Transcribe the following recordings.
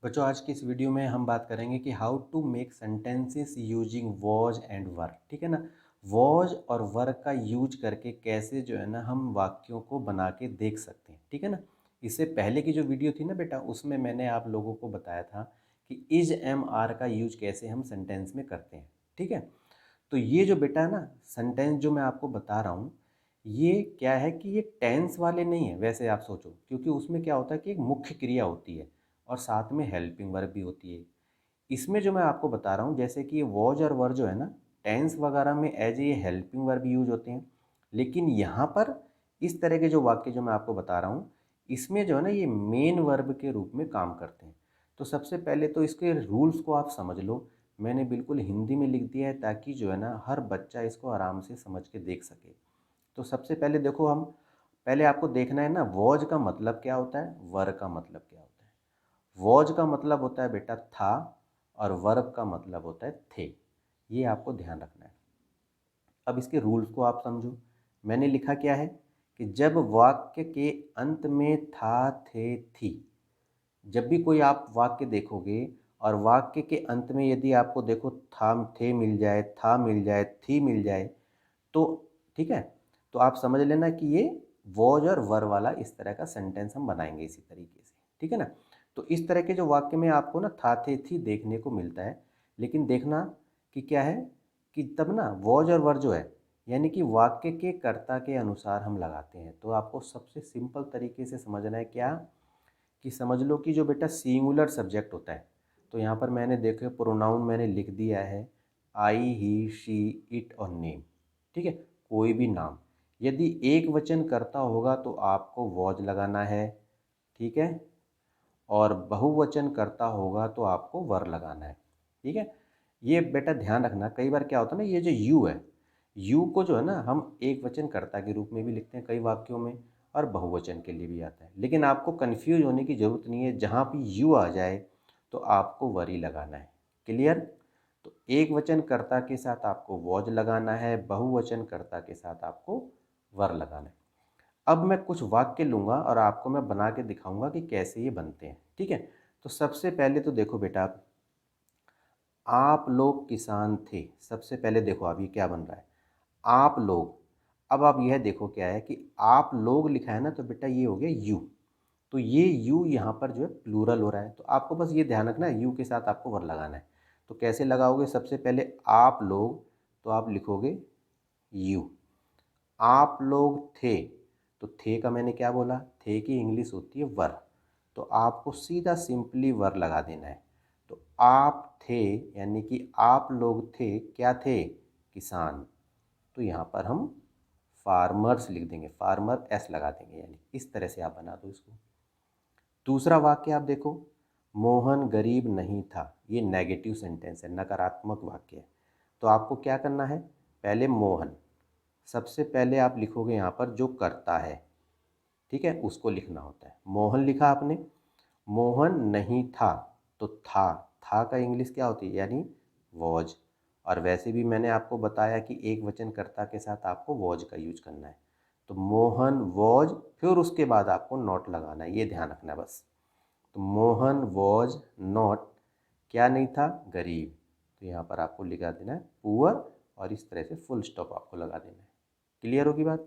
बच्चों, आज की इस वीडियो में हम बात करेंगे कि how to make sentences using was and were. ठीक है ना। वॉज और वर का यूज करके कैसे जो है ना हम वाक्यों को बना के देख सकते हैं। ठीक है ना। इससे पहले की जो वीडियो थी ना बेटा, उसमें मैंने आप लोगों को बताया था कि इज एम आर का यूज कैसे हम सेंटेंस में करते हैं। ठीक है। तो ये जो बेटा है ना सेंटेंस जो मैं आपको बता रहा हूँ, ये क्या है कि ये टेंस वाले नहीं है वैसे आप सोचो, क्योंकि उसमें क्या होता है कि एक मुख्य क्रिया होती है और साथ में हेल्पिंग वर्ब भी होती है। इसमें जो मैं आपको बता रहा हूँ, जैसे कि ये वॉज और वर जो है ना, टेंस वगैरह में एज ये हेल्पिंग वर्ब यूज होते हैं, लेकिन यहाँ पर इस तरह के जो वाक्य जो मैं आपको बता रहा हूँ, इसमें जो है ना ये मेन वर्ब के रूप में काम करते हैं। तो सबसे पहले तो इसके रूल्स को आप समझ लो। मैंने बिल्कुल हिंदी में लिख दिया है ताकि जो है ना हर बच्चा इसको आराम से समझ के देख सके। तो सबसे पहले देखो, हम पहले आपको देखना है ना वॉज का मतलब क्या होता है, वर का मतलब क्या होता है। वॉज का मतलब होता है बेटा था, और वर्ब का मतलब होता है थे। ये आपको ध्यान रखना है। अब इसके रूल्स को आप समझो। मैंने लिखा क्या है कि जब वाक्य के अंत में था, थे, थी, जब भी कोई आप वाक्य देखोगे और वाक्य के अंत में यदि आपको देखो था, थे मिल जाए, था मिल जाए, थी मिल जाए, तो ठीक है, तो आप समझ लेना कि ये वॉज और वर वाला इस तरह का सेंटेंस हम बनाएंगे इसी तरीके से। ठीक है ना। तो इस तरह के जो वाक्य में आपको ना था, थे, थी देखने को मिलता है, लेकिन देखना कि क्या है कि तब ना वॉज और वर जो है, यानी कि वाक्य के कर्ता के अनुसार हम लगाते हैं। तो आपको सबसे सिंपल तरीके से समझना है क्या, कि समझ लो कि जो बेटा सिंगुलर सब्जेक्ट होता है, तो यहाँ पर मैंने देखे प्रोनाउन मैंने लिख दिया है आई, ही, शी, इट और नेम। ठीक है। कोई भी नाम यदि एक वचन करता होगा तो आपको वॉज लगाना है। ठीक है। और बहुवचन करता होगा तो आपको वर लगाना है। ठीक है। ये बेटा ध्यान रखना, कई बार क्या होता है ना, ये जो यू है, यू को जो है ना हम एक वचन कर्ता के रूप में भी लिखते हैं कई वाक्यों में, और बहुवचन के लिए भी आता है। लेकिन आपको कन्फ्यूज होने की ज़रूरत नहीं है, जहाँ भी यू आ जाए तो आपको वर ही लगाना है। क्लियर। तो एक वचन कर्ता के साथ आपको वॉज लगाना है, बहुवचन कर्ता के साथ आपको वर लगाना है। अब मैं कुछ वाक्य लूँगा और आपको मैं बना के दिखाऊंगा कि कैसे ये बनते हैं। ठीक है। तो सबसे पहले तो देखो बेटा, आप लोग किसान थे। सबसे पहले देखो अब ये क्या बन रहा है, आप लोग। अब आप यह देखो क्या है कि आप लोग लिखा है ना, तो बेटा ये हो गया यू। तो ये यू यहाँ पर जो है प्लूरल हो रहा है, तो आपको बस ये ध्यान रखना है यू के साथ आपको वर लगाना है। तो कैसे लगाओगे, सबसे पहले आप लोग, तो आप लिखोगे यू। आप लोग थे, तो थे का मैंने क्या बोला, थे की इंग्लिश होती है वर, तो आपको सीधा सिंपली वर लगा देना है। तो आप थे, यानी कि आप लोग थे, क्या थे, किसान। तो यहाँ पर हम फार्मर्स लिख देंगे, फार्मर एस लगा देंगे, यानी इस तरह से आप बना दो इसको। दूसरा वाक्य आप देखो, मोहन गरीब नहीं था। ये नेगेटिव सेंटेंस है, नकारात्मक वाक्य है। तो आपको क्या करना है, पहले मोहन, सबसे पहले आप लिखोगे यहाँ पर जो करता है, ठीक है, उसको लिखना होता है। मोहन लिखा आपने, मोहन नहीं था, तो था का इंग्लिश क्या होती है, यानी वॉज। और वैसे भी मैंने आपको बताया कि एक वचन कर्ता के साथ आपको वॉज का यूज करना है। तो मोहन वॉज, फिर उसके बाद आपको नॉट लगाना है, ये ध्यान रखना है बस। तो मोहन वॉज नॉट, क्या नहीं था, गरीब। तो यहाँ पर आपको लिखा देना है पुअर, और इस तरह से फुल स्टॉप आपको लगा देना है। क्लियर होगी बात।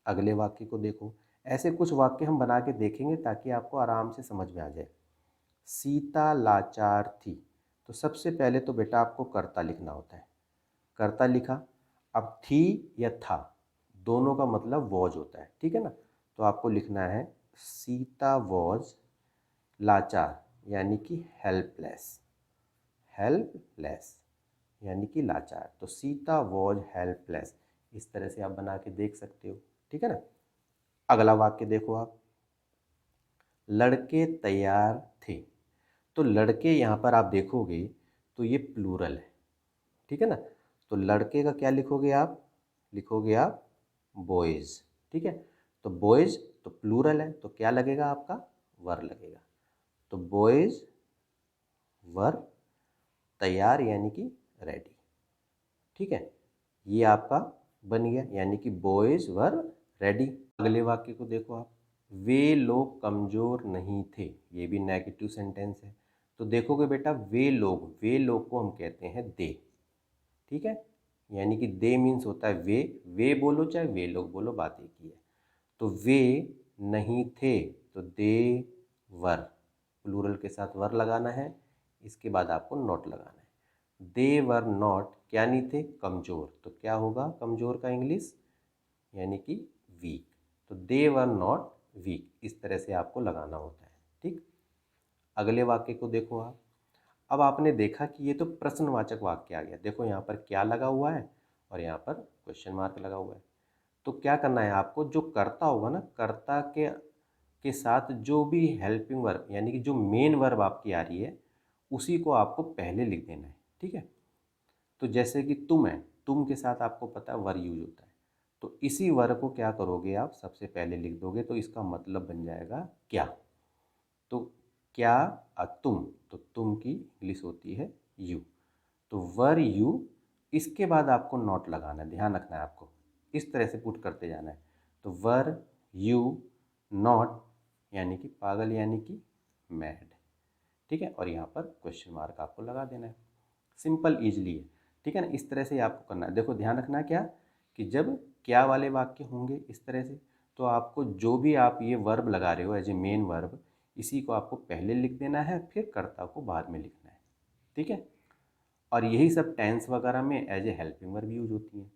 अगले वाक्य को देखो। ऐसे कुछ वाक्य हम बना के देखेंगे ताकि आपको आराम से समझ में आ जाए। सीता लाचार थी। तो सबसे पहले तो बेटा आपको कर्ता लिखना होता है, कर्ता लिखा। अब थी या था, दोनों का मतलब वॉज होता है। ठीक है ना। तो आपको लिखना है सीता वॉज लाचार, यानी कि हेल्पलेस, हेल्पलेस यानी कि लाचार। तो सीता वॉज हेल्पलेस, इस तरह से आप बना के देख सकते हो। ठीक है ना। अगला वाक्य देखो आप, लड़के तैयार थे। तो लड़के यहाँ पर आप देखोगे तो ये प्लूरल है। ठीक है ना। तो लड़के का क्या लिखोगे आप, लिखोगे आप बॉयज़। ठीक है। तो बॉयज़ तो प्लूरल है, तो क्या लगेगा आपका, वर लगेगा। तो बॉयज़ वर तैयार, यानी कि रेडी। ठीक है। ये आपका बन गया, यानी कि बॉयज़ वर रेडी। अगले वाक्य को देखो आप, वे लोग कमज़ोर नहीं थे। ये भी नेगेटिव सेंटेंस है। तो देखोगे बेटा वे लोग को हम कहते हैं दे, ठीक है। यानी कि दे मीन्स होता है वे बोलो चाहे वे लोग बोलो, बात एक ही है। तो वे नहीं थे तो दे वर, प्लूरल के साथ वर लगाना है, इसके बाद आपको नॉट लगाना है। दे वर नॉट क्या नहीं थे, कमज़ोर, तो क्या होगा कमज़ोर का इंग्लिश, यानी कि वीक। तो दे वर नॉट वीक, इस तरह से आपको लगाना होता है, ठीक। अगले वाक्य को देखो आप। अब आपने देखा कि ये तो प्रश्नवाचक वाक्य आ गया, देखो यहाँ पर क्या लगा हुआ है और यहाँ पर क्वेश्चन मार्क लगा हुआ है। तो क्या करना है आपको, जो कर्ता होगा ना, कर्ता के साथ जो भी हेल्पिंग वर्ब यानी कि जो मेन वर्ब आपकी आ रही है उसी को आपको पहले लिख देना है, ठीक है। तो जैसे कि तुम है, तुम के साथ आपको पता है वर यूज होता है, तो इसी वर्ब को क्या करोगे आप सबसे पहले लिख दोगे, तो इसका मतलब बन जाएगा क्या। तो क्या तुम, तो तुम की इंग्लिश होती है यू, तो वर यू, इसके बाद आपको नॉट लगाना है, ध्यान रखना है आपको, इस तरह से पुट करते जाना है। तो वर यू नॉट, यानी कि पागल यानी कि मैड, ठीक है, और यहाँ पर क्वेश्चन मार्क आपको लगा देना है। सिंपल ईजिली है, ठीक है ना, इस तरह से आपको करना है। देखो ध्यान रखना है क्या, कि जब क्या वाले वाक्य होंगे इस तरह से, तो आपको जो भी आप ये वर्ब लगा रहे हो एज ए मेन वर्ब, इसी को आपको पहले लिख देना है, फिर कर्ता को बाद में लिखना है, ठीक है। और यही सब टेंस वगैरह में as a helping verb use होती हैं।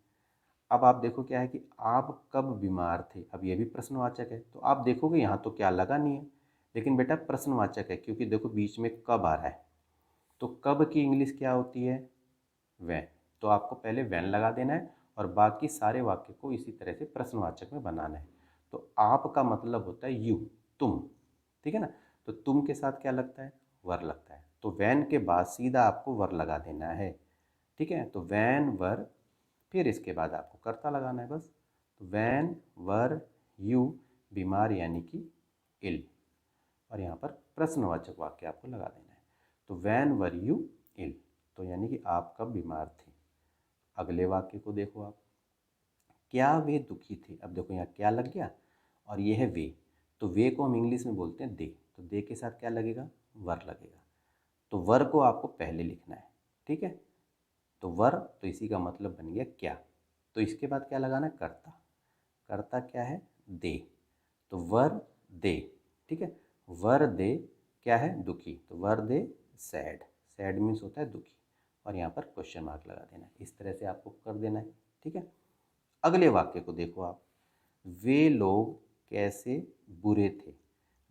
अब आप देखो क्या है कि आप कब बीमार थे, अब ये भी प्रश्नवाचक है, तो आप देखोगे यहाँ तो क्या लगा नहीं है, लेकिन बेटा प्रश्नवाचक है क्योंकि देखो बीच में कब आ रहा है, तो कब की इंग्लिश क्या होती है, वैन। तो आपको पहले वैन लगा देना है और बाकी सारे वाक्य को इसी तरह से प्रश्नवाचक में बनाना है। तो आप का मतलब होता है यू, तुम, ठीक है ना। तो तुम के साथ क्या लगता है, वर लगता है, तो वैन के बाद सीधा आपको वर लगा देना है, ठीक है। तो वैन वर, फिर इसके बाद आपको कर्ता लगाना है बस। तो वैन वर यू बीमार यानी कि इल, और यहाँ पर प्रश्नवाचक वाक्य आपको लगा देना है। तो वैन वर यू इल, तो यानी कि आप कब बीमार थे। अगले वाक्य को देखो आप, क्या वे दुखी थे। अब देखो यहाँ क्या लग गया और ये है वे, तो वे को हम इंग्लिश में बोलते हैं दे, तो दे के साथ क्या लगेगा, वर लगेगा। तो वर को आपको पहले लिखना है, ठीक है। तो वर, तो इसी का मतलब बन गया क्या। तो इसके बाद क्या लगाना है, कर्ता, कर्ता क्या है, दे, तो वर दे, ठीक है। वर दे क्या है, दुखी, तो वर दे सैड, सैड मीन्स होता है दुखी, और यहाँ पर क्वेश्चन मार्क लगा देना है, इस तरह से आपको कर देना है, ठीक है। अगले वाक्य को देखो आप, वे लोग कैसे बुरे थे,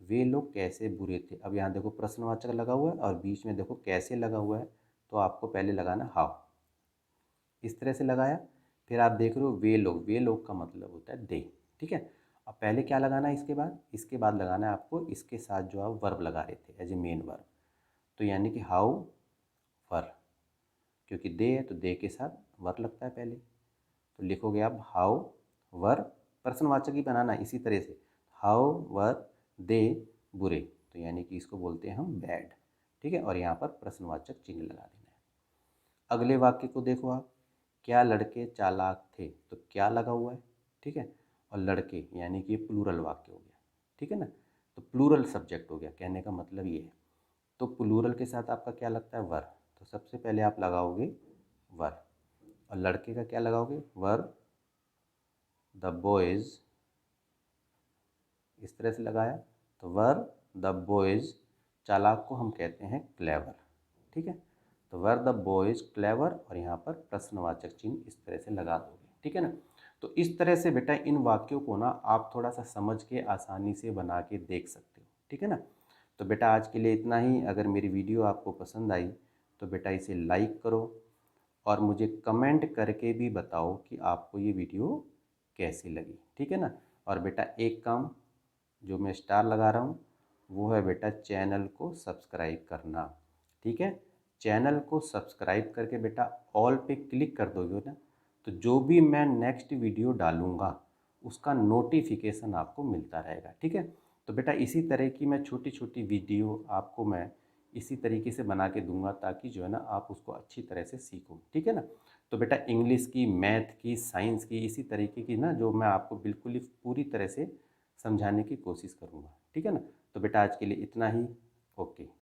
वे लोग कैसे बुरे थे। अब यहाँ देखो प्रश्नवाचक लगा हुआ है और बीच में देखो कैसे लगा हुआ है, तो आपको पहले लगाना हाउ, इस तरह से लगाया। फिर आप देख रहे हो वे लोग का मतलब होता है दे, ठीक है। अब पहले क्या लगाना है, इसके बाद लगाना है आपको इसके साथ जो आप वर्ब लगा रहे थे एज ए मेन वर्ब, तो यानी कि हाउ वर, क्योंकि दे है तो दे के साथ वर लगता है पहले, तो लिखोगे आप हाउ वर, प्रश्नवाचक ही बनाना इसी तरह से, हाउ वर दे बुरे, तो यानी कि इसको बोलते हैं हम बैड, ठीक है, और यहाँ पर प्रश्नवाचक चिन्ह लगा देना है। अगले वाक्य को देखो आप, क्या लड़के चालाक थे, तो क्या लगा हुआ है, ठीक है, और लड़के यानी कि प्लूरल वाक्य हो गया, ठीक है ना। तो प्लूरल सब्जेक्ट हो गया, कहने का मतलब ये है। तो प्लूरल के साथ आपका क्या लगता है, वर, तो सबसे पहले आप लगाओगे वर, और लड़के का क्या लगाओगे, वर द बॉयज़, इस तरह से लगाया। तो वर द बॉयज़, चालाक को हम कहते हैं क्लेवर, ठीक है। तो वर द बॉयज़ क्लेवर, और यहाँ पर प्रश्नवाचक चिन्ह इस तरह से लगा दोगे, ठीक है ना। तो इस तरह से बेटा इन वाक्यों को ना आप थोड़ा सा समझ के आसानी से बना के देख सकते हो, ठीक है ना। तो बेटा आज के लिए इतना ही। अगर मेरी वीडियो आपको पसंद आई तो बेटा इसे लाइक करो और मुझे कमेंट करके भी बताओ कि आपको ये वीडियो कैसी लगी, ठीक है ना। और बेटा एक काम जो मैं स्टार लगा रहा हूँ वो है बेटा चैनल को सब्सक्राइब करना, ठीक है। चैनल को सब्सक्राइब करके बेटा ऑल पे क्लिक कर दोगे ना, तो जो भी मैं नेक्स्ट वीडियो डालूँगा उसका नोटिफिकेशन आपको मिलता रहेगा, ठीक है। तो बेटा इसी तरह की मैं छोटी छोटी वीडियो आपको मैं इसी तरीके से बना के दूंगा ताकि जो है ना आप उसको अच्छी तरह से सीखो, ठीक है ना। तो बेटा इंग्लिश की, मैथ की, साइंस की, इसी तरीके की ना जो मैं आपको बिल्कुल ही पूरी तरह से समझाने की कोशिश करूँगा, ठीक है ना। तो बेटा आज के लिए इतना ही, ओके।